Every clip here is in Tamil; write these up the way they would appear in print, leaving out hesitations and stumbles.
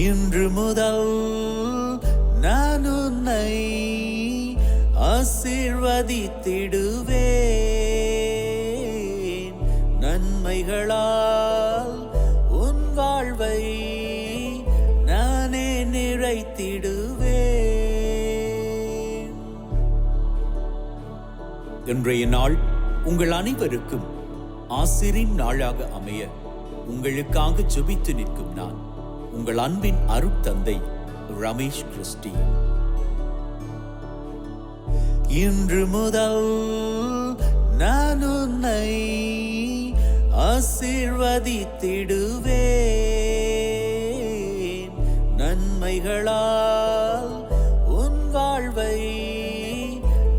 இன்று முதல் நான் உன்னை ஆசீர்வதித்திடுவேன். நன்மைகளால் உன் வாழ்வை நானே நிறைத்திடுவேன். இன்றைய நாள் உங்கள் அனைவருக்கும் ஆசீரின் நாளாக அமைய உங்களுக்காக ஜெபித்து நிற்கும் நான் உங்கள் அன்பின் அருட்தந்தை ரமேஷ் கிறிஸ்டி. இன்று முதல் நான் உன்னை ஆசீர்வதித்திடுவேன். நன்மைகளால் உன் வாழ்வை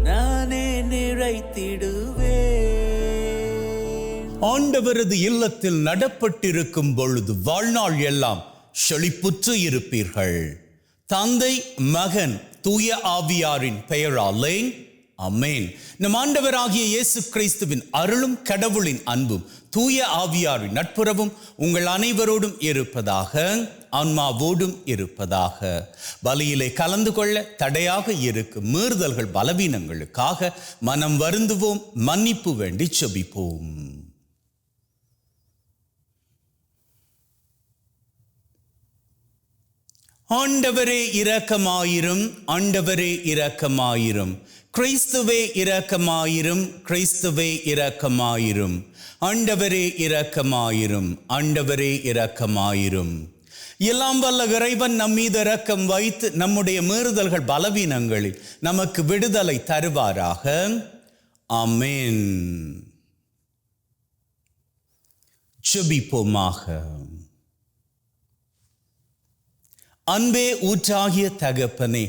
நானே நிறைத்திடுவேன். ஆண்டவரது இல்லத்தில் நடப்பட்டிருக்கும் பொழுது வாழ்நாள் எல்லாம் செழிப்புற்று இருப்பீர்கள். தந்தை, மகன், தூய ஆவியாரின் பெயராலே ஆமென். நம் ஆண்டவராகிய இயேசு கிறிஸ்துவின் அருளும் கடவுளின் அன்பும் தூய ஆவியாரின் நட்புறவும் உங்கள் அனைவரோடும் இருப்பதாக, ஆன்மாவோடும் இருப்பதாக. பலியிலே கலந்து கொள்ள தடையாக இருக்கும் மீறுதல்கள் பலவீனங்களுக்காக மனம் வருந்துவோம், மன்னிப்பு வேண்டி செபிப்போம். ஆண்டவரே இரக்கமாயிரும், ஆண்டவரே இரக்கமாயிரும். கிறிஸ்துவே இரக்கமாயிரும், கிறிஸ்துவே இரக்கமாயிரும். ஆண்டவரே இரக்கமாயிரும், ஆண்டவரே இரக்கமாயிரும். எல்லாம் வல்ல இறைவன் நம் மீது இரக்கம் வைத்து நம்முடைய மீறுதல்கள் பலவீனங்களில் நமக்கு விடுதலை தருவாராக. ஆமென். ஜெபிப்போமாக. அன்பே ஊற்றாகிய தகப்பனே,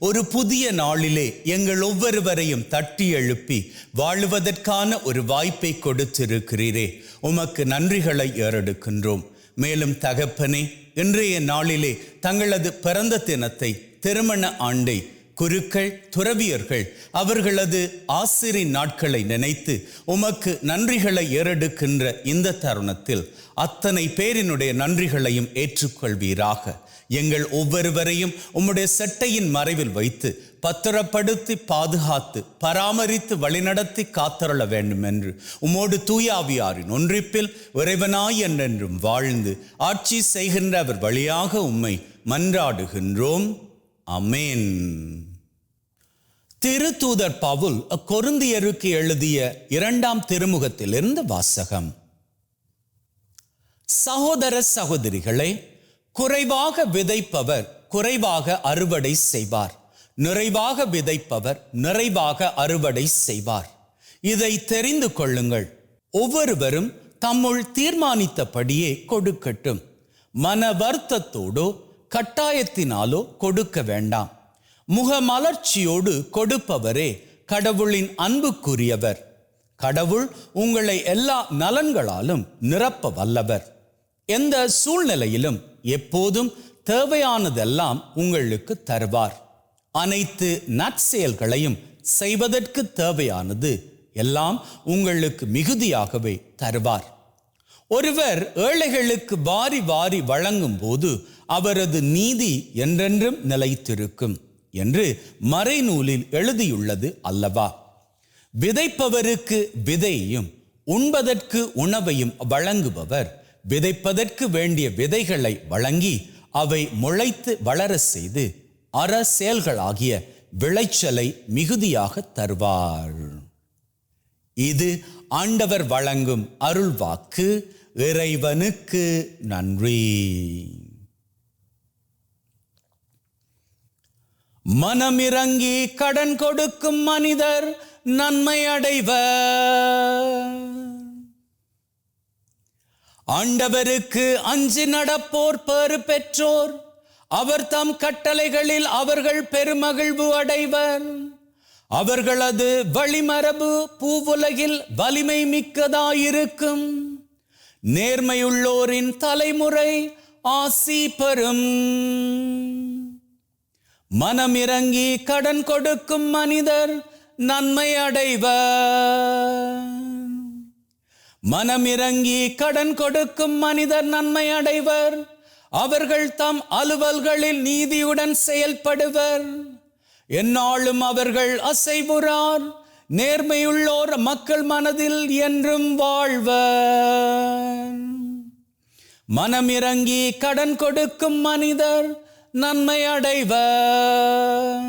ஒரு புதிய நாளிலே எங்கள் ஒவ்வொருவரையும் தட்டி எழுப்பி வாழுவதற்கான ஒரு வாய்ப்பை கொடுத்திருக்கிறீரே, உமக்கு நன்றிகளை ஏறெடுக்கின்றோம். மேலும் தகப்பனே, இன்றைய நாளிலே தங்களது பிறந்த தினத்தை, திருமண ஆண்டை, குருக்கள், துறவியர்கள் அவர்களது ஆசிரின் நாட்களை நினைத்து உமக்கு நன்றிகளை ஏறெடுக்கின்ற இந்த தருணத்தில் அத்தனை பேரினுடைய நன்றிகளையும் ஏற்றுக்கொள்வீராக. எங்கள் ஒவ்வொருவரையும் உம்முடைய செட்டையின் மறைவில் வைத்து பத்திரப்படுத்தி பாதுகாத்து பராமரித்து வழிநடத்தி காத்தருள வேண்டும் என்று உம்மோடு தூயாவியாரின் ஒன்றிப்பில் இறைவனாய் என்றென்றும் வாழ்ந்து ஆட்சி செய்கின்ற அவர் வழியாக உம்மை மன்றாடுகின்றோம். ஆமென். திருத்தூதர் பவுல் கொரிந்தியருக்கு எழுதிய 2ஆம் திருமுகத்திலிருந்து வாசகம். சகோதர சகோதரிகளே, குறைவாக விதைப்பவர் குறைவாக அறுவடை செய்வார், நிறைவாக விதைப்பவர் நிறைவாக அறுவடை செய்வார். இதை தெரிந்து கொள்ளுங்கள். ஒவ்வொருவரும் தம்முள் தீர்மானித்தபடியே கொடுக்கட்டும். மன வருத்தத்தோடோ கட்டாயத்தினாலோ கொடுக்க வேண்டாம். முகமலர்ச்சியோடு கொடுப்பவரே கடவுளின் அன்புக்குரியவர். கடவுள் உங்களை எல்லா நலன்களாலும் நிரப்ப வல்லவர். எந்த சூழ்நிலையிலும் எப்போதும் தேவையானதெல்லாம் உங்களுக்கு தருவார். அனைத்து நற்செயல்களையும் செய்வதற்கு தேவையானது எல்லாம் உங்களுக்கு மிகுதியாகவே தருவார். ஒருவர் ஏழைகளுக்கு வாரி வாரி வழங்கும் போது அவரது நீதி என்றென்றும் நிலைத்திருக்கும் என்று மறைநூலில் எழுதியுள்ளது அல்லவா? விதைப்பவருக்கு விதையையும் உண்பதற்கு உணவையும் வழங்குபவர் விதைப்பதற்கு வேண்டிய விதைகளை வழங்கி அவை முளைத்து வளர செய்து அற செயல்களாகிய விளைச்சலை மிகுதியாக தருவார். இது ஆண்டவர் வழங்கும் அருள்வாக்கு. இறைவனுக்கு நன்றி. மனமிறங்கி கடன் கொடுக்கும் மனிதர் நன்மை அடைவர். ஆண்டவருக்கு அஞ்சி நடப்போர் பேறு பெற்றோர். அவர் தம் கட்டளைகளில் அவர்கள் பெருமகிழ்வு அடைவர். அவர்களது வழிமரபு பூவுலகில் வலிமை மிக்கதாயிருக்கும். நேர்மையுள்ளோரின் தலைமுறை ஆசி பெறும். மனமிறங்கி கடன் கொடுக்கும் மனிதர் நன்மை அடைவர். மனமிறங்கி கடன் கொடுக்கும் மனிதர் நன்மை அடைவர். அவர்கள் தம் அலுவல்களில் நீதியுடன் செயல்படுவர். எந்நாளும் அவர்கள் அசைவுறார். நேர்மையுள்ளோர் மக்கள் மனதில் என்றும் வாழ்வர். மனமிரங்கி கடன் கொடுக்கும் மனிதர் நன்மை அடைவர்.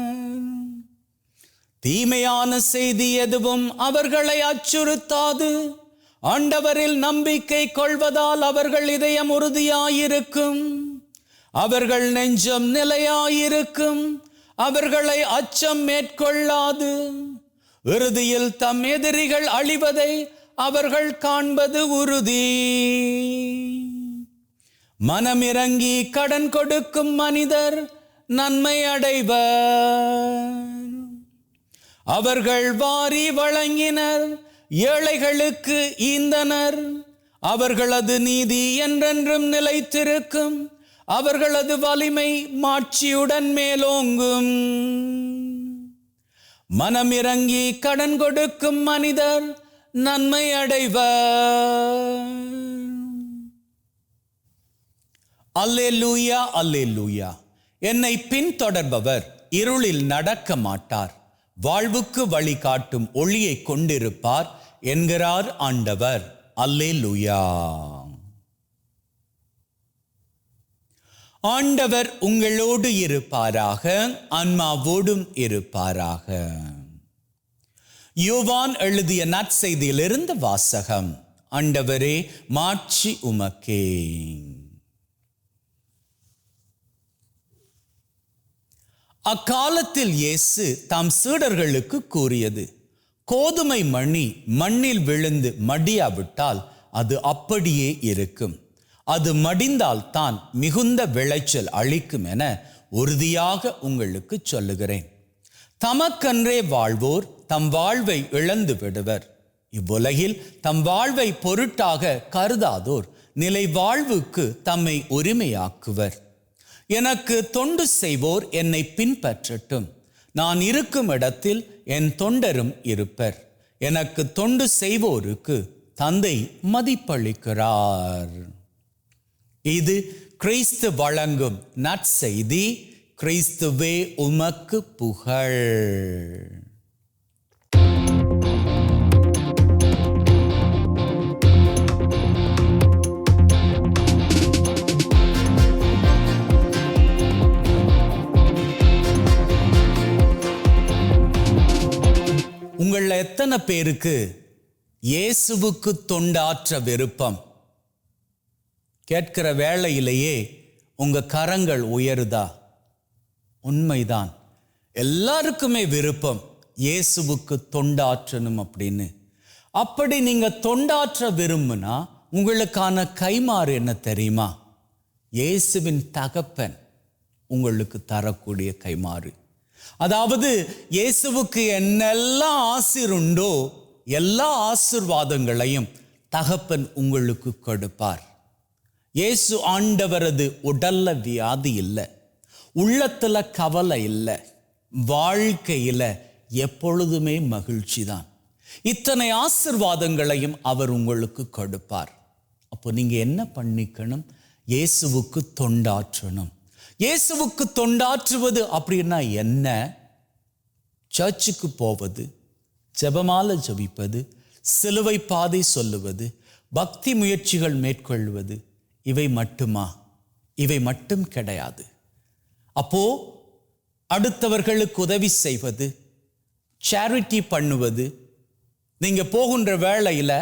தீமையான செய்தி எதுவும் அவர்களை அச்சுறுத்தாது. ஆண்டவரில் நம்பிக்கை கொள்வதால் அவர்கள் இதயம் உறுதியாயிருக்கும். அவர்கள் நெஞ்சம் நிலையாயிருக்கும். அவர்களை அச்சம் மேற்கொள்ளாது. இறுதியில் தம் எதிரிகள் அழிவதை அவர்கள் காண்பது உறுதி. மனமிரங்கி கடன் கொடுக்கும் மனிதர் நன்மை அடைவர். அவர்கள் வாரி வழங்கினர், ஏழைகளுக்கு ஈந்தனர். அவர்களது நீதி என்றென்றும் நிலைத்திருக்கும். அவர்களது வலிமை மாட்சியுடன் மேலோங்கும். மனமிரங்கி கடன் கொடுக்கும் மனிதர் நன்மை அடைவர். அல்லேலூயா, அல்லேலூயா. என்னை பின்தொடர்பவர் இருளில் நடக்க மாட்டார், வாழ்வுக்கு வழிகாட்டும் ஒளியை கொண்டிருப்பார் என்கிறார் ஆண்டவர். அல்லேலூயா. ஆண்டவர் உங்களோடு இருப்பாராக, ஆன்மாவோடும் இருப்பாராக. யோவான் எழுதிய நற்செய்தியிலிருந்து வாசகம். ஆண்டவரே, மாட்சி உமக்கே. அக்காலத்தில் இயேசு தாம் சீடர்களுக்கு கூறியது, கோதுமை மணி மண்ணில் விழுந்து மடியாவிட்டால் அது அப்படியே இருக்கும். அது மடிந்தால் தான் மிகுந்த விளைச்சல் அளிக்கும் என உறுதியாக உங்களுக்கு சொல்லுகிறேன். தமக்கன்றே வாழ்வோர் தம் வாழ்வை இழந்து விடுவர். இவ்வுலகில் தம் வாழ்வை பொருட்டாக கருதாதோர் நிலை வாழ்வுக்கு தம்மை உரிமையாக்குவர். எனக்கு தொண்டு செய்வோர் என்னை பின்பற்றட்டும். நான் இருக்கும் இடத்தில் என் தொண்டரும் இருப்பர். எனக்கு தொண்டு செய்வோருக்கு தந்தை மதிப்பளிக்கிறார். இது கிறிஸ்து வழங்கும் நற்செய்தி. கிறிஸ்துவே உமக்கு புகழ். உங்கள எத்தனை பேருக்கு இயேசுவுக்கு தொண்டாற்ற விருப்பம்? கேட்கிற வேளையிலேயே உங்க கரங்கள் உயருதா? உண்மைதான், எல்லாருக்குமே விருப்பம் இயேசுவுக்கு தொண்டாற்றணும் அப்படின்னு. அப்படி நீங்க தொண்டாற்ற விரும்புனா உங்களுக்கான கைமாறு என்ன தெரியுமா? இயேசுவின் தகப்பன் உங்களுக்கு தரக்கூடிய கைமாறு. அதாவது இயேசுவுக்கு என்னெல்லாம் ஆசீருண்டோ எல்லா ஆசீர்வாதங்களையும் தகப்பன் உங்களுக்கு கொடுப்பார். இயேசு ஆண்டவரது உடல்ல வியாதி இல்லை, உள்ளத்துல கவலை இல்லை, வாழ்க்கையில எப்பொழுதுமே மகிழ்ச்சி தான். இத்தனை ஆசீர்வாதங்களையும் அவர் உங்களுக்கு கொடுப்பார். அப்போ நீங்க என்ன பண்ணிக்கணும்? இயேசுவுக்கு தொண்டாற்றணும். இயேசுவுக்கு தொண்டாற்றுவது அப்படின்னா என்ன? சர்ச்சுக்கு போவது, ஜெபமாலை ஜபிப்பது, சிலுவை பாதை சொல்லுவது, பக்தி முயற்சிகள் மேற்கொள்வது, இவை மட்டுமா? இவை மட்டும் கிடையாது. அப்போ அடுத்தவர்களுக்கு உதவி செய்வது, சேரிட்டி பண்ணுவது, நீங்க போகின்ற வேளையில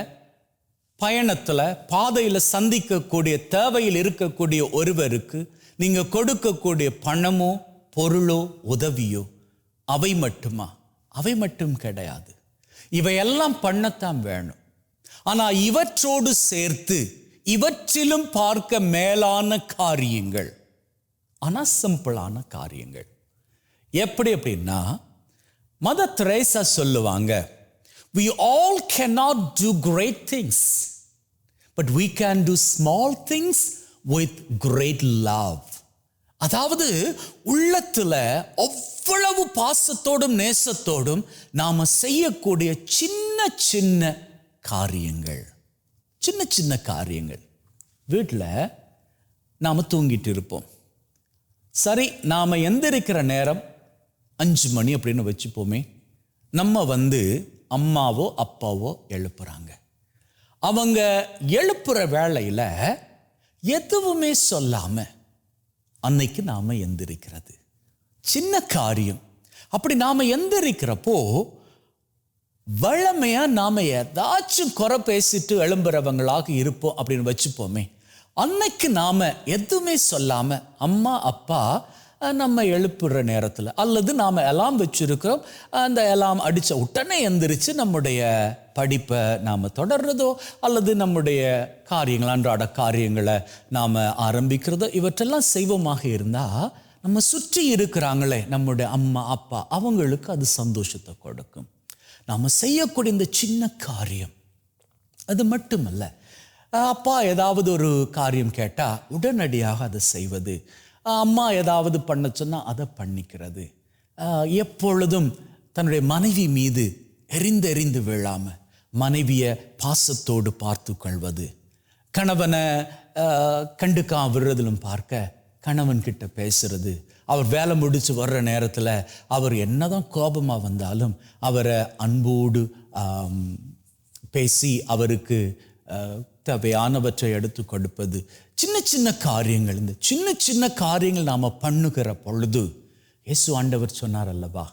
பயணத்துல பாதையில சந்திக்கக்கூடிய தேவையில் இருக்கக்கூடிய ஒருவருக்கு நீங்க கொடுக்கக்கூடிய பணமோ பொருளோ உதவியோ, அவை மட்டுமா? அவை மட்டும் கிடையாது. இவையெல்லாம் பண்ணத்தான் வேணும். ஆனா இவற்றோடு சேர்த்து இவற்றிலும் பார்க்க மேலான காரியங்கள், ஆனா சிம்பிளான காரியங்கள். எப்படி அப்படின்னா, மதர் தெரேசா சொல்லுவாங்க, we all cannot do great things, but we can do small things with great love. அதாவது உள்ளத்துல அவ்வளவு பாசத்தோடும் நேசத்தோடும் நாம செய்யக்கூடிய சின்ன சின்ன காரியங்கள், சின்ன சின்ன காரியங்கள். வீட்டில் நாம் தூங்கிட்டு இருப்போம். சரி, நாம் எந்திரிக்கிற நேரம் 5 மணி அப்படின்னு வச்சுப்போமே. நம்ம அம்மாவோ அப்பாவோ எழுப்புறாங்க. அவங்க எழுப்புற வேளையில் எதுவுமே சொல்லாம அன்னைக்கு நாம் எந்திரிக்கிறது சின்ன காரியம். அப்படி நாம் எந்திரிக்கிறப்போ வழமையா நாம் ஏதாச்சும் குறை பேசிட்டு எழும்புறவங்களாக இருப்போம் அப்படின்னு வச்சுப்போமே. அன்னைக்கு நாம் எதுவுமே சொல்லாமல் அம்மா அப்பா நம்ம எழுப்புற நேரத்தில் அல்லது நாம் எல்லாம் வச்சுருக்கிறோம், அந்த எல்லாம் அடித்த உடனே எந்திரிச்சு நம்முடைய படிப்பை நாம் தொடர்றதோ அல்லது நம்முடைய காரியங்கள் அன்றாட காரியங்களை நாம் ஆரம்பிக்கிறதோ இவற்றெல்லாம் செய்வோமாக இருந்தால் நம்ம சுற்றி இருக்கிறாங்களே நம்முடைய அம்மா அப்பா, அவங்களுக்கு அது சந்தோஷத்தை கொடுக்கும். நாம் செய்யக்கூடிய இந்த சின்ன காரியம் அது மட்டுமல்ல, அப்பா ஏதாவது ஒரு காரியம் கேட்டால் உடனடியாக அதை செய்வது, அம்மா ஏதாவது பண்ண சொன்னால் அதை பண்ணிக்கிறது, எப்பொழுதும் தன்னுடைய மனைவி மீது எரிந்து விழாமல் மனைவியை பாசத்தோடு பார்த்து கொள்வது, கணவனை கண்டுக்காம விடுறதிலும் பார்க்க கணவன்கிட்ட பேசுறது, அவர் வேலை முடிச்சு வர்ற நேரத்தில் அவர் என்னதான் கோபமாக வந்தாலும் அவரை அன்போடு பேசி அவருக்கு தேவையானவற்றை எடுத்து கொடுப்பது, சின்ன சின்ன காரியங்கள். இந்த சின்ன சின்ன காரியங்கள் நாம் பண்ணுகிற பொழுது இயேசு ஆண்டவர் சொன்னார் அல்லவா,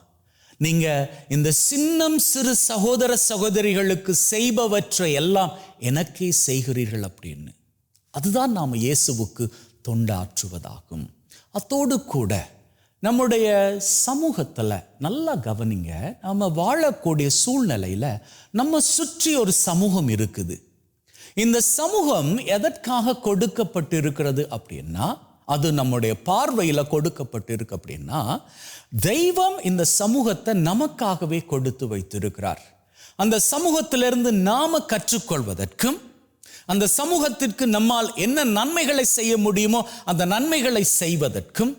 நீங்கள் இந்த சின்னம் சிறு சகோதர சகோதரிகளுக்கு செய்பவற்றை எல்லாம் எனக்கே செய்கிறீர்கள் அப்படின்னு. அதுதான் நாம் இயேசுவுக்கு தொண்டாற்றுவதாகும். அதோடு கூட நம்முடைய சமூகத்தில் நல்லா கவனிங்க, நம்ம வாழக்கூடிய சூழ்நிலையில் நம்ம சுற்றி ஒரு சமூகம் இருக்குது. இந்த சமூகம் எதற்காக கொடுக்கப்பட்டு இருக்கிறது அப்படின்னா, அது நம்முடைய பார்வையில் கொடுக்கப்பட்டு இருக்கு அப்படின்னா, தெய்வம் இந்த சமூகத்தை நமக்காகவே கொடுத்து வைத்திருக்கிறார். அந்த சமூகத்திலிருந்து நாம கற்றுக்கொள்வதற்கும் அந்த சமூகத்திற்கு நம்மால் என்ன நன்மைகளை செய்ய முடியுமோ அந்த நன்மைகளை செய்வதற்கும்,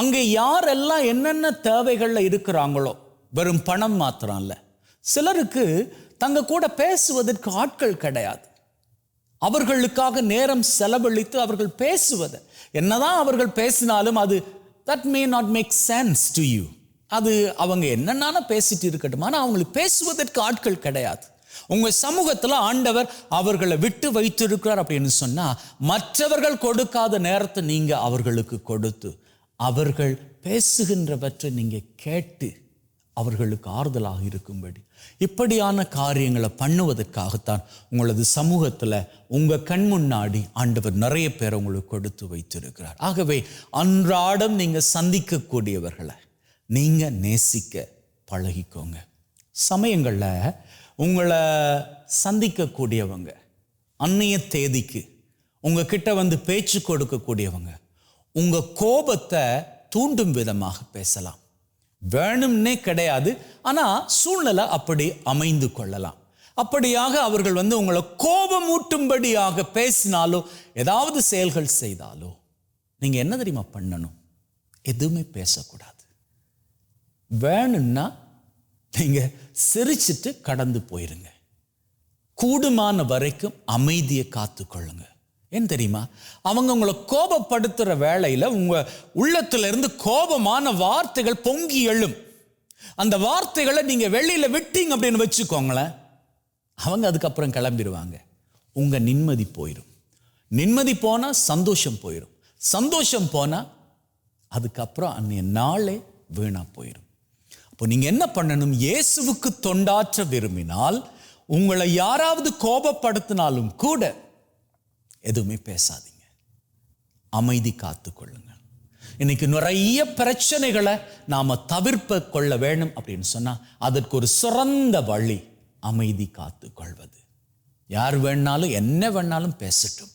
அங்கே யாரெல்லாம் என்னென்ன தேவைகளில் இருக்கிறாங்களோ, வெறும் பணம் மாத்திரம் இல்லை, சிலருக்கு தங்க கூட பேசுவதற்கு ஆட்கள் கிடையாது, அவர்களுக்காக நேரம் செலவழித்து அவர்கள் பேசுவது, என்னதான் அவர்கள் பேசினாலும் அது that may not make sense to you, அது அவங்க என்னென்ன பேசிட்டு இருக்கட்டும், ஆனால் அவங்களுக்கு பேசுவதற்கு ஆட்கள் கிடையாது. உங்கள் சமூகத்தில் ஆண்டவர் அவர்களை விட்டு வைத்திருக்கிறார் அப்படின்னு சொன்னால், மற்றவர்கள் கொடுக்காத நேரத்தை நீங்கள் அவர்களுக்கு கொடுத்து அவர்கள் பேசுகின்றவற்றை நீங்கள் கேட்டு அவர்களுக்கு ஆறுதலாக இருக்கும்படி இப்படியான காரியங்களை பண்ணுவதற்காகத்தான் உங்களது சமூகத்தில் உங்கள் கண் முன்னாடி ஆண்டவர் நிறைய பேர் உங்களுக்கு கொடுத்து வைத்திருக்கிறார். ஆகவே அன்றாடம் நீங்கள் சந்திக்கக்கூடியவர்களை நீங்கள் நேசிக்க பழகிக்கோங்க. சமயங்களில் உங்களை சந்திக்கக்கூடியவங்க அன்னைய தேதிக்கு உங்ககிட்ட பேச்சு கொடுக்கக்கூடியவங்க உங்கள் கோபத்தை தூண்டும் விதமாக பேசலாம். வேணும்னே கிடையாது, ஆனால் சூழ்நிலை அப்படி அமைந்து கொள்ளலாம். அப்படியாக அவர்கள் உங்களை கோபமூட்டும்படியாக பேசினாலோ ஏதாவது செயல்கள் செய்தாலோ நீங்கள் என்ன தெரியுமா பண்ணணும்? எதுவுமே பேசக்கூடாது. வேணும்னா நீங்கள் சிரிச்சிட்டு கடந்து போயிருங்க. கூடுமான வரைக்கும் அமைதியை காத்துக்கொள்ளுங்க. ஏன் தெரியுமா? அவங்க உங்களை கோபப்படுத்துகிற வேளையில் உங்கள் உள்ளத்திலிருந்து கோபமான வார்த்தைகள் பொங்கி எழும். அந்த வார்த்தைகளை நீங்கள் வெளியில் விட்டீங்க அப்படின்னு வச்சுக்கோங்களேன், அவங்க அதுக்கப்புறம் கிளம்பிடுவாங்க. உங்கள் நிம்மதி போயிடும். நிம்மதி போனால் சந்தோஷம் போயிடும். சந்தோஷம் போனால் அதுக்கப்புறம் அன்றைய நாளே வீணாக போயிடும். அப்போ நீங்கள் என்ன பண்ணணும்? இயேசுவுக்கு தொண்டாற்ற விரும்பினால் உங்களை யாராவது கோபப்படுத்தினாலும் கூட எதுவுமே பேசாதீங்க, அமைதி காத்துக்கொள்ளுங்கள். இன்னைக்கு நிறைய பிரச்சனைகளை நாம் தவிர்ப்பு கொள்ள வேணும் அப்படின்னு சொன்னால் அதற்கு ஒரு சிறந்த வழி அமைதி காத்துக்கொள்வது. யார் வேணாலும் என்ன வேணாலும் பேசட்டும்,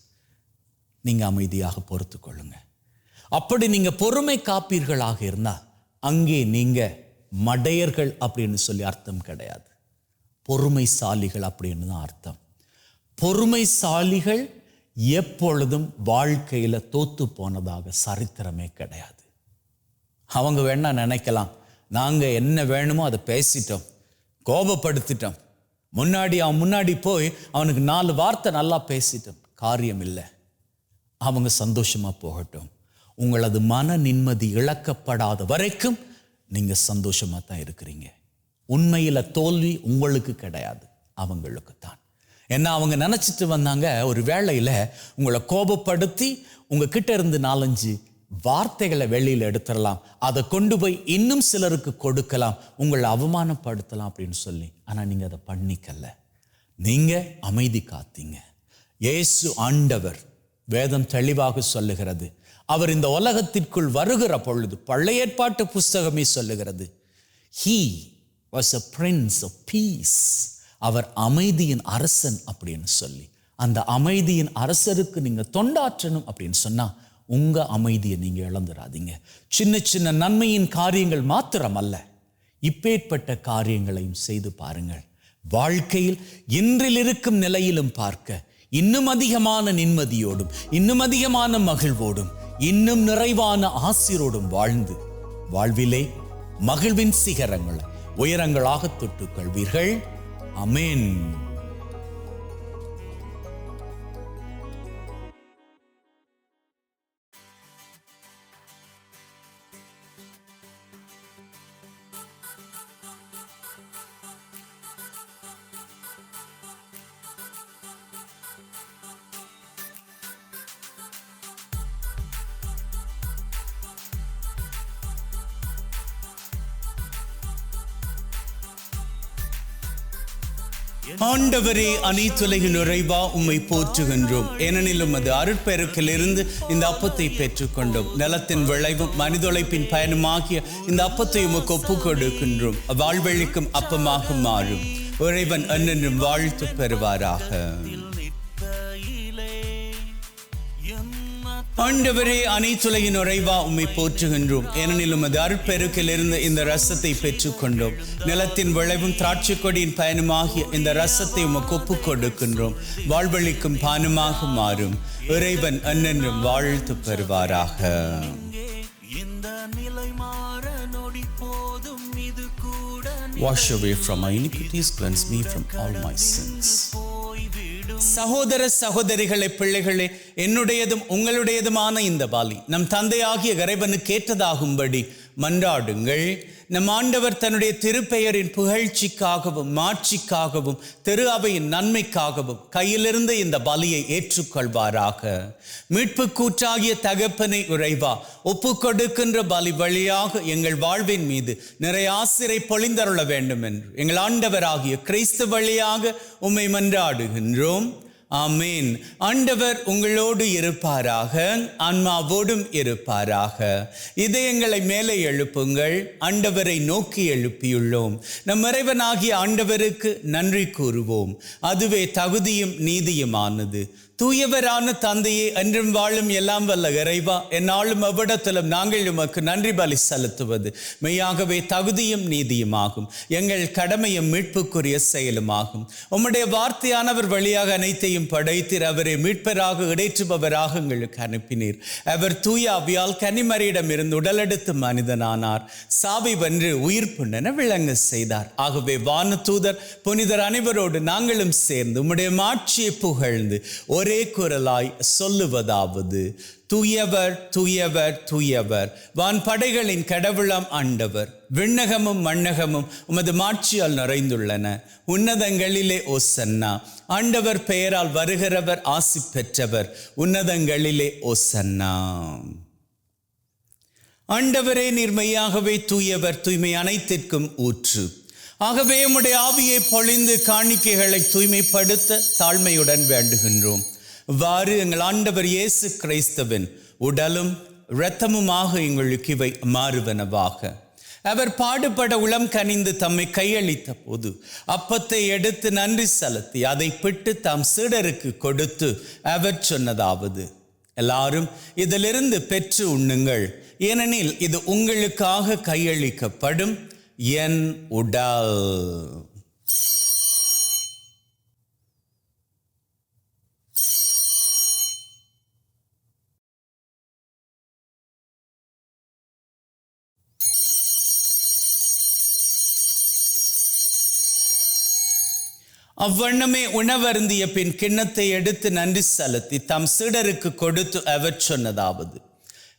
நீங்கள் அமைதியாக பொறுத்து கொள்ளுங்க. அப்படி நீங்கள் பொறுமை காப்பீர்களாக இருந்தால் அங்கே நீங்கள் மடையர்கள் அப்படின்னு சொல்லி அர்த்தம் கிடையாது, பொறுமைசாலிகள் அப்படின்னு தான் அர்த்தம். பொறுமைசாலிகள் எப்பொழுதும் வாழ்க்கையில் தோத்து போனதாக சரித்திரமே கிடையாது. அவங்க வேணா நினைக்கலாம், நாங்கள் என்ன வேணுமோ அதை பேசிட்டோம், கோபப்படுத்திட்டோம், அவன் முன்னாடி போய் அவனுக்கு 4 வார்த்தை நல்லா பேசிட்டோம். காரியம் இல்லை. அவங்க சந்தோஷமா போகட்டும். உங்களது மன நிம்மதி இழக்கப்படாத வரைக்கும் நீங்க சந்தோஷமா தான் இருக்கிறீங்க. உண்மையில தோல்வி உங்களுக்கு கிடையாது, அவங்களுக்கு தான். ஏன்னா அவங்க நினைச்சிட்டு வந்தாங்க, ஒரு வேளையில உங்களை கோபப்படுத்தி உங்ககிட்ட இருந்து 4-5 வார்த்தைகளை வெளியில எடுத்துடலாம், அதை கொண்டு போய் இன்னும் சிலருக்கு கொடுக்கலாம், உங்களை அவமானப்படுத்தலாம் அப்படின்னு சொல்லி. ஆனா நீங்க அதை பண்ணிக்கல. நீங்க அமைதி காத்தீங்க. இயேசு ஆண்டவர், வேதம் தெளிவாக சொல்லுகிறது, அவர் இந்த உலகத்திற்குள் வருகிற பொழுது, பழைய ஏற்பாட்டு புஸ்தகமே சொல்லுகிறது, he was a prince of peace. அவர் அமைதியின் அரசன் அப்படின்னு சொல்லி. அந்த அமைதியின் அரசருக்கு நீங்க தொண்டாற்றணும் அப்படின்னு சொன்னா உங்க அமைதியை நீங்க இழந்துடாதீங்க. சின்ன சின்ன நன்மையின் காரியங்கள் மாத்திரம் அல்ல, இப்பேற்பட்ட காரியங்களையும் செய்து பாருங்கள். வாழ்க்கையில் இன்றில் இருக்கும் நிலையிலும் பார்க்க இன்னும் அதிகமான நிம்மதியோடும், இன்னும் அதிகமான மகிழ்வோடும், இன்னும் நிறைவான ஆசீரோடும் வாழ்ந்து வாழ்விலே மகிழ்வின் சிகரங்களை உயரங்களாக தொட்டுக் கொள்வீர்கள். ஆமென். ஆண்டவரே, அனைத்துலகின் நிறைவா உம்மை போற்றுகின்றோம். ஏனெனில் உமது அருட்பெருக்கிலிருந்து இந்த அப்பத்தை பெற்றுக்கொண்டோம். நிலத்தின் விளைவும் மனிதொழைப்பின் பயனுமாகிய இந்த அப்பத்தை உமக்கு ஒப்புக் கொடுக்கின்றோம். வாழ்வழிக்கும் அப்பமாக மாறும். இறைவன் என்றென்றும் வாழ்த்து பெறுவாராக. ஆண்டவரே, அனைத்துலகின் நிறைவா உம்மை போற்றுகின்றோம். ஏனெனில் உமது அருட்பெருக்கிலிருந்து இந்த ரசத்தை பெற்றுக்கொண்டோம். நிலத்தின் விளைவும் திராட்சை கொடியின் பயனுமாகிய இந்த ரசத்தை உமக்கு ஒப்புக் கொடுக்கின்றோம். வாழ்வழிக்கும் பானமாக மாறும். இறைவன் என்றென்றும் வாழ்த்து பெறுவாராக. Wash away from my iniquities, cleanse me from all my sins. சகோதர சகோதரிகளே, பிள்ளைகளே, என்னுடையதும் உங்களுடையதுமான இந்த பலி நம் தந்தையாகிய இறைவனுக்கு ஏற்றதாகும்படி மன்றாடுங்கள். நம் ஆண்டவர் தன்னுடைய திருப்பெயரின் புகழ்ச்சிக்காகவும் மாட்சிக்காகவும் திரு அவையின் நன்மைக்காகவும் கையிலிருந்து இந்த பலியை ஏற்றுக்கொள்வாராக. மீட்பு கூற்றாகிய தகப்பனை இறைவா, ஒப்பு கொடுக்கின்ற பலி வழியாக எங்கள் வாழ்வின் மீது நிறைய ஆசிரை பொழிந்தருள வேண்டும் என்று எங்கள் ஆண்டவராகிய கிறிஸ்து வழியாக உம்மை மன்றாடுகின்றோம். ஆமேன். ஆண்டவர் உங்களோடு இருப்பாராக, ஆன்மாவோடும் இருப்பாராக. இதயங்களை மேலே எழுப்புங்கள், ஆண்டவரை நோக்கி எழுப்பியுள்ளோம். நம் இறைவனாகிய ஆண்டவருக்கு நன்றி கூறுவோம். அதுவே தகுதியும் நீதியுமானது. தூயவரான தந்தையே, என்றும் வாழும் எல்லாம் வல்ல இறைவா, என்னாலும் அவ்விடத்திலும் நாங்கள் உமக்கு நன்றி பலி செலுத்துவது மெய்யாகவே தகுதியும் நீதியுமாகும். எங்கள் கடமையும் மீட்புக்குரிய செயலுமாகும். உம்முடைய வார்த்தையானவர் வழியாக அனைத்தையும் படைத்தீர். அவரை மீட்பராக இடைற்றுபவராக எங்களுக்கு அனுப்பினீர். அவர் தூய ஆவியால் கன்னிமரியிடம் இருந்து உடலெடுத்து மனிதனானார். சாவை வென்று உயிர்ப்புண்டென விளங்க செய்தார். ஆகவே வான தூதர் புனிதர் அனைவரோடு நாங்களும் சேர்ந்து உம்முடைய மாட்சியை புகழ்ந்து ஒரே குரலாய் சொல்லுவதாவது: தூயவர் தூயவர் தூயவர், வான் படைகளின் கடவுளாம் ஆண்டவர். விண்ணகமும் மண்ணகமும் உமது மாட்சியால் நிறைந்துள்ளன. உன்னதங்களிலே ஓசன்னா. ஆண்டவர் பெயரால் வருகிறவர் ஆசி பெற்றவர். உன்னதங்களிலே ஓசன்னா. ஆண்டவரே, நீர் மெய்யாகவே தூயவர், தூய்மை அனைத்திற்கும் ஊற்று. ஆகவே உம்முடைய ஆவியை பொழிந்து காணிக்கைகளை தூய்மைப்படுத்த தாழ்மையுடன் வேண்டுகின்றோம். இவ்வாறு எங்கள் ஆண்டவர் இயேசு கிறிஸ்துவின் உடலும் இரத்தமுமாக எங்களுக்கு இவை மாறுவனவாக. அவர் பாடுபட உளம் கனிந்து தம்மை கையளித்த போது அப்பத்தை எடுத்து நன்றி செலுத்தி அதை பிட்டு தாம் சீடருக்கு கொடுத்து அவர் சொன்னதாவது: எல்லாரும் இதிலிருந்து பெற்று உண்ணுங்கள், ஏனெனில் இது உங்களுக்காக கையளிக்கப்படும் என் உடல். அவ்வண்ணமே உணவருந்திய பின் கிண்ணத்தை எடுத்து நன்றி செலுத்தி தம் சீடருக்கு கொடுத்து அவர் சொன்னதாவது,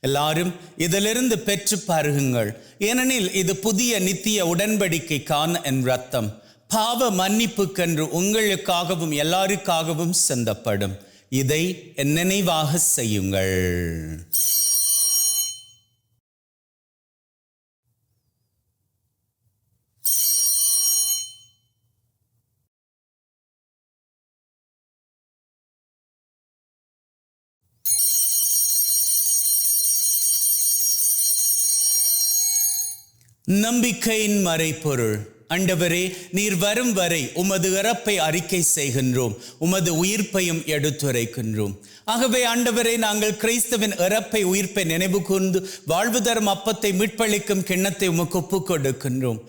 எல்லாரும் இதிலிருந்து பெற்று பருகுங்கள், ஏனெனில் இது புதிய நித்திய உடன்படிக்கைக்கான என் இரத்தம், பாவ மன்னிப்புக்கென்று உங்களுக்காகவும் எல்லாருக்காகவும் சிந்தப்படும். இதை என் நினைவாக செய்யுங்கள். நம்பிக்கையின் மறைபொருள். ஆண்டவரே, நீர் வரும் வரை உமது இறப்பை அறிக்கை செய்கின்றோம், உமது உயிர்ப்பையும் எடுத்துரைக்கின்றோம். ஆகவே ஆண்டவரே, நாங்கள் கிறிஸ்துவின் இறப்பை உயிர்ப்பை நினைவு கூர்ந்து வாழ்வு தரும் அப்பத்தை மீட்பளிக்கும் கிண்ணத்தை உமக்கு ஒப்புக் கொடுக்கின்றோம்.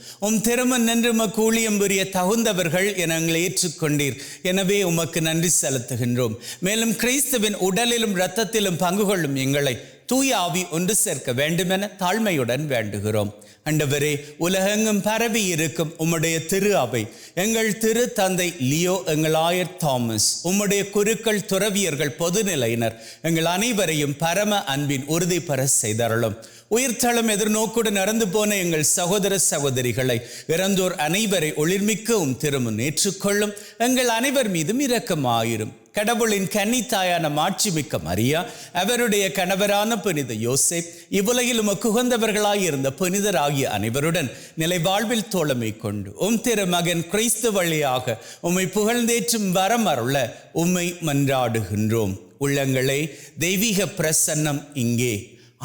திருமண் நின்று உமக்கு ஊழியம் புரிய தகுந்தவர்கள் என எங்களை ஏற்றுக்கொண்டீர். எனவே உமக்கு நன்றி செலுத்துகின்றோம். மேலும் கிறிஸ்துவின் உடலிலும் இரத்தத்திலும் பங்கு கொள்ளும் எங்களை தூய ஆவி ஒன்று சேர்க்க வேண்டுமென தாழ்மையுடன் வேண்டுகிறோம். ஆண்டவரே, உலகெங்கும் பரவி இருக்கும் உம்முடைய திரு அவை, எங்கள் திரு தந்தை லியோ, எங்கள் ஆயர் தாமஸ், உம்முடைய குருக்கள், துறவியர்கள், பொதுநிலையினர், எங்கள் அனைவரையும் பரம அன்பின் உறுதி பெற செய்தருளும். உயிர்த்தளம் எதிர்நோக்குடன் நடந்து போன எங்கள் சகோதர சகோதரிகளை, இறந்தோர் அனைவரை ஒளிர்மிக்க திருமுன் ஏற்றுக்கொள்ளும். எங்கள் அனைவர் மீதும் இரக்கமாயிரும். கடவுளின் கன்னித்தாயான மாட்சிமிக்க மரியா, அவருடைய கணவரான புனித யோசேப், இவ்வுலகில் உமக்கு உகந்தவர்களாயிருந்த புனிதராகிய அனைவருடன் நிலை வாழ்வில் தோழமை கொண்டு திருமகன் கிறிஸ்து வழியாக உம்மை புகழ்ந்தேற்றும் வரம் அருள உம்மை மன்றாடுகின்றோம். உள்ளங்களே, தெய்வீக பிரசன்னம் இங்கே.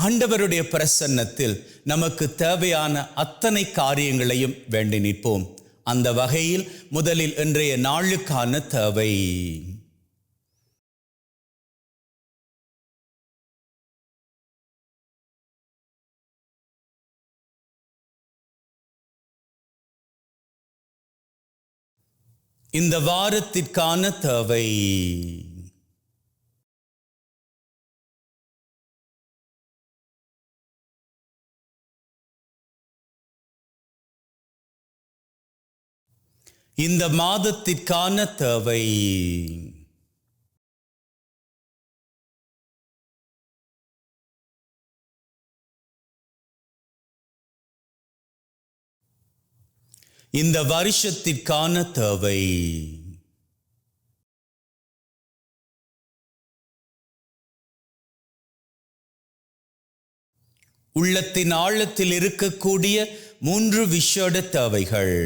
ஆண்டவருடைய பிரசன்னத்தில் நமக்கு தேவையான அத்தனை காரியங்களையும் வேண்டி நிற்போம். அந்த வகையில் முதலில் இன்றைய நாளுக்கான தேவை. இந்த வாரத்திற்கான தேவை. இந்த மாதத்திற்கான தேவை. இந்த வருஷத்திற்கான தேவை. உள்ளத்தின் ஆழத்தில் இருக்கக்கூடிய 3 விசேட தேவைகள்.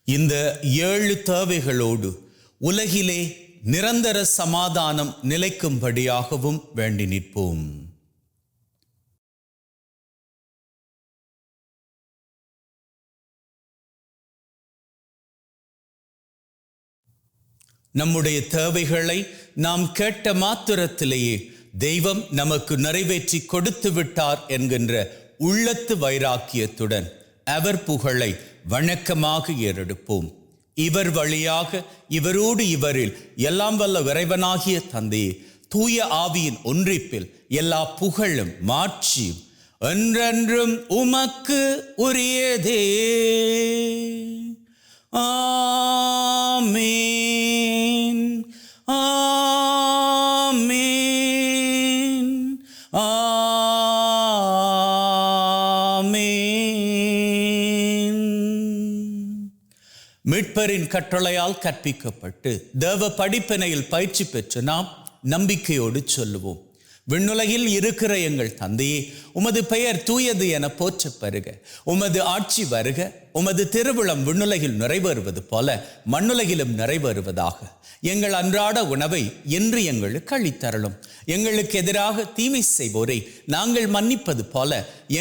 இந்த 7 தேவைகளோடு உலகிலே நிரந்தர சமாதானம் நிலைக்கும்படியாகவும் வேண்டி நிற்போம். நம்முடைய தேவைகளை நாம் கேட்ட மாத்திரத்திலேயே தெய்வம் நமக்கு நிறைவேற்றி கொடுத்து விட்டார் என்கின்ற உள்ளத்து வைராக்கியத்துடன் அவர் புகழை வணக்கமாக ஏறெடுப்போம். இவர் வழியாக, இவரோடு, இவரில் எல்லாம் வல்ல இறைவனாகிய தந்தையே, தூய ஆவியின் ஒன்றிப்பில் எல்லா புகழும் மாட்சியும் என்றென்றும் உமக்கு உரியதே. ஆமீன், ஆமீன், ஆமீன். மீட்பரின் கட்டளையால் கற்பிக்கப்பட்டு தேவ படிப்பினையில் பயிற்சி பெற்று நாம் நம்பிக்கையோடு சொல்லுவோம். விண்ணுலகில் இருக்கிற எங்கள் தந்தையே, உமது பெயர் தூயது என போற்றப் பெறுக. உமது ஆட்சி வருக. உமது திருவுளம் விண்ணுலகில் நிறைவேறுவது போல மண்ணுலகிலும் நிறைவேறுவதாக. எங்கள் அன்றாட உணவை இன்று எங்களுக்கு அளித்தருளும். எங்களுக்கு எதிராக தீமை செய்வோரை நாங்கள் மன்னிப்பது போல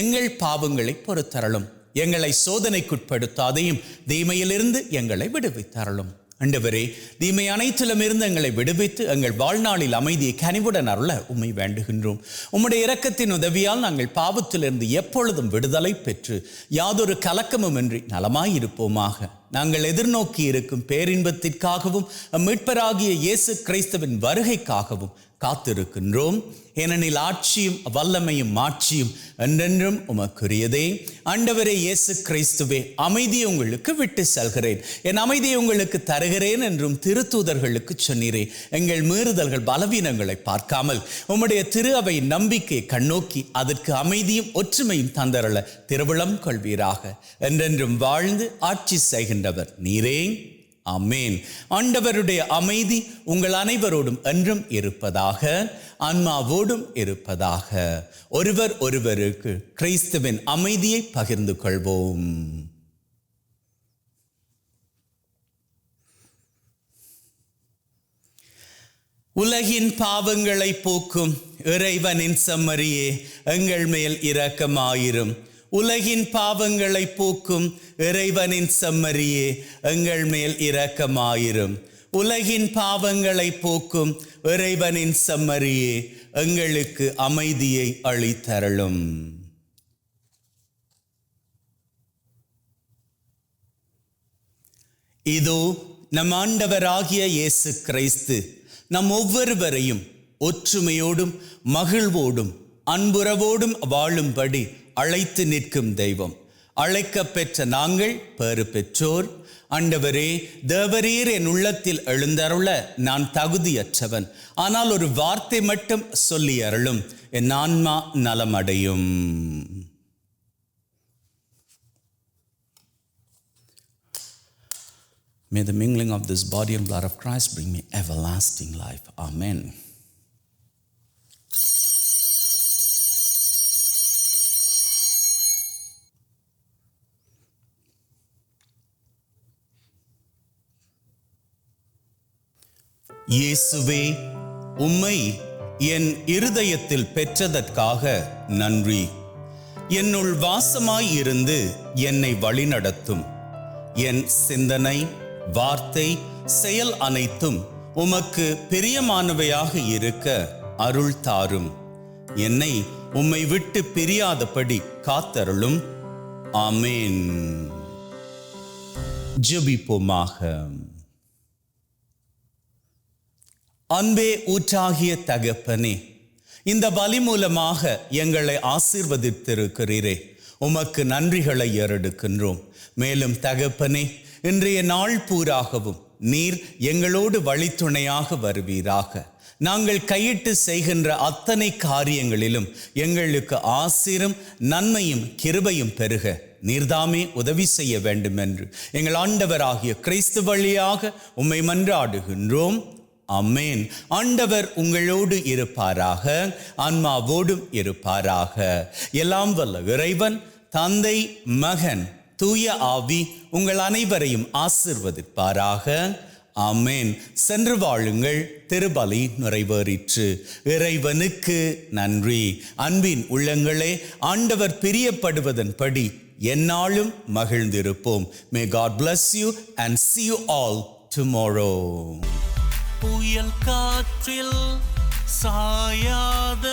எங்கள் பாவங்களை பொறுத்தருளும். எங்களை சோதனைக்குட்படுத்தாதையும் தீமையிலிருந்து எங்களை விடுவித்தருளும். ஆண்டவரே, தீமை அனைத்திலும் இருந்து எங்களை விடுவித்து எங்கள் வாழ்நாளில் அமைதியை கனிவுடன் அருள உம்மை வேண்டுகின்றோம். உம்முடைய இரக்கத்தின் உதவியால் நாங்கள் பாவத்திலிருந்து எப்பொழுதும் விடுதலை பெற்று யாதொரு கலக்கமும் இன்றி நலமாயிருப்போமாக. நாங்கள் எதிர்நோக்கி இருக்கும் பேரின்பத்திற்காகவும் மீட்பராகிய இயேசு கிறிஸ்துவின் வருகைக்காகவும் காத்திருக்கின்றோம். ஏனெனில் ஆட்சியும் வல்லமையும் மாட்சியும் என்றென்றும் உமக்குரியதே. ஆண்டவரே இயேசு கிறிஸ்துவே, அமைதியை உங்களுக்கு விட்டு செல்கிறேன், என் அமைதியை உங்களுக்கு தருகிறேன் என்றும் திருத்தூதர்களுக்கு சொன்னீரே. எங்கள் மீறுதல்கள் பலவீனங்களை பார்க்காமல் உம்முடைய திரு அவை நம்பிக்கையை கண்ணோக்கி அதற்கு அமைதியும் ஒற்றுமையும் தந்தரள திருவிழம் கொள்வீராக. என்றென்றும் வாழ்ந்து ஆட்சி செய்கின்றவர் நீரே. ஆமேன். ஆண்டவருடைய அமைதி உங்கள் அனைவரோடும் என்றும் இருப்பதாக, ஆன்மாவோடும் இருப்பதாக. ஒருவர் ஒருவருக்கு கிறிஸ்துவின் அமைதியை பகிர்ந்து கொள்வோம். உலகின் பாவங்களை போக்கும் இறைவனின் செம்மறியே, எங்கள் மேல் இரக்கமாயிரும். உலகின் பாவங்களை போக்கும் இறைவனின் செம்மறியே, எங்கள் மேல் இரக்கமாயிரும். உலகின் பாவங்களை போக்கும் இறைவனின் செம்மறியே, எங்களுக்கு அமைதியை அளித்தருளும். இதோ நம் ஆண்டவராகிய இயேசு கிறிஸ்து நம் ஒவ்வொருவரையும் ஒற்றுமையோடும் மகிழ்வோடும் அன்புறவோடும் வாழும்படி அழைத்து நிற்கும் தெய்வம். அழைக்க பெற்ற நாங்கள் பேறு பெற்றோர். ஆண்டவரே, தேவரீர் என் உள்ளத்தில் எழுந்தருள நான் தகுதியற்றவன், ஆனால் ஒரு வார்த்தை மட்டும் சொல்லி அருளும், என் ஆன்மா நலமடையும். May the mingling of this body and blood of Christ bring me everlasting life. Amen. இயேசுவே, உம்மை என் இருதயத்தில் பெற்றதற்காக நன்றி. என்னுள் வாசமாய் இருந்து என்னை வழிநடத்தும். என் சிந்தனை, வார்த்தை, செயல் அனைத்தும் உமக்கு பிரியமானவையாக இருக்க அருள் தாரும். என்னை உம்மை விட்டு பிரியாதபடி காத்தருளும். ஆமேன். ஜெபிப்போமாக. அன்பே ஊற்றாகிய தகப்பனே, இந்த பலி மூலமாக எங்களை ஆசீர்வதித்திருக்கிறீரே, உமக்கு நன்றிகளை ஏறெடுக்கின்றோம். மேலும் தகப்பனே, இன்றைய நாள் பூராகவும் நீர் எங்களோடு வழித்துணையாக வருவீராக. நாங்கள் கையிட்டு செய்கின்ற அத்தனை காரியங்களிலும் எங்களுக்கு ஆசீரும் நன்மையும் கிருபையும் பெருக நீர்தாமே உதவி செய்ய வேண்டும் என்று எங்கள் ஆண்டவராகிய கிறிஸ்து வழியாக உம்மை மன்றாடுகின்றோம். ஆமென். ஆண்டவர் உங்களோடு இருப்பாராக, ஆன்மாவோடும் இருப்பாராக. எல்லாம் வல்ல இறைவன் தந்தை, மகன், தூய ஆவி உங்கள் அனைவரையும் ஆசீர்வதிப்பாராக. ஆமென். சென்று வாழுங்கள். திருபலி நிறைவேறிற்று. இறைவனுக்கு நன்றி. அன்பின் உள்ளங்களே, ஆண்டவர் பிரியப்படுவதன்படி எந்நாளும் மகிழ்ந்திருப்போம். May God bless you and see you all tomorrow. புயல் காற்றில் சாயாத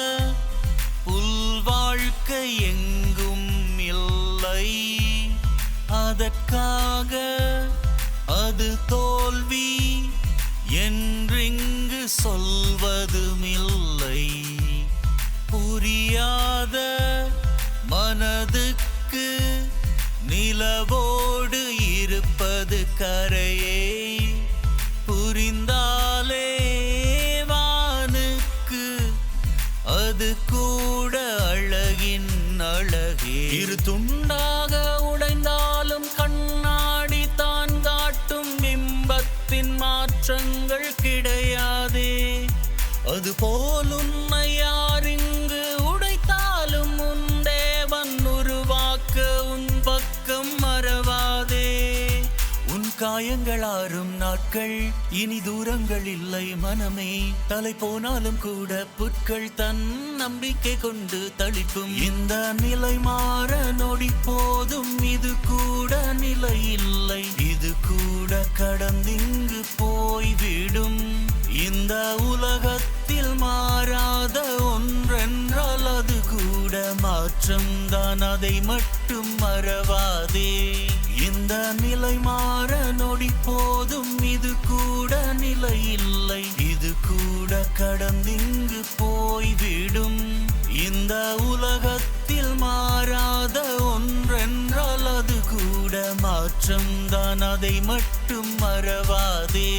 புல் வாழ்க்கை எங்கும் இல்லை, அதற்காக அது தோல்வி என்றிங்கு சொல்வதுமில்லை. புரியாத மனதுக்கு நிலவோடு இருப்பது கரையே, புரிந்தாலே வானுக்கு அது கூட அழகின் அழகே. இரு துண்டாக உடைந்தாலும் கண்ணாடி தான் காட்டும் பிம்பத்தின் மாற்றங்கள் கிடையாதே. அது போல் உன்னை யார் இங்கு உடைத்தாலும் உன் தேவன் உருவாக்க உன் பக்கம் மறவாதே. உன் காயங்கள் ஆறும் நாட்கள் இனி தூரங்கள் இல்லை மனமே. தலை போனாலும் கூட புட்கள் தன் நம்பிக்கை கொண்டு தளிக்கும். இந்த நிலை மாற நொடி போதும், இது கூட நிலை இல்லை, இது கூட கடந்திங்கு போய்விடும். இந்த உலகத்தில் மாறாத ஒன்றென்றால் அது கூட மாற்றம்தான், அதை மட்டும் மறவாதே. இந்த நிலை மாற நொடி போதும், இது கூட நிலை இல்லை, இது கூட கடந்திங்கு போய்விடும். இந்த உலகத்தில் மாறாத ஒன்றென்றால் அது கூட மாற்றம்தான், அதை மட்டும் மறவாதே.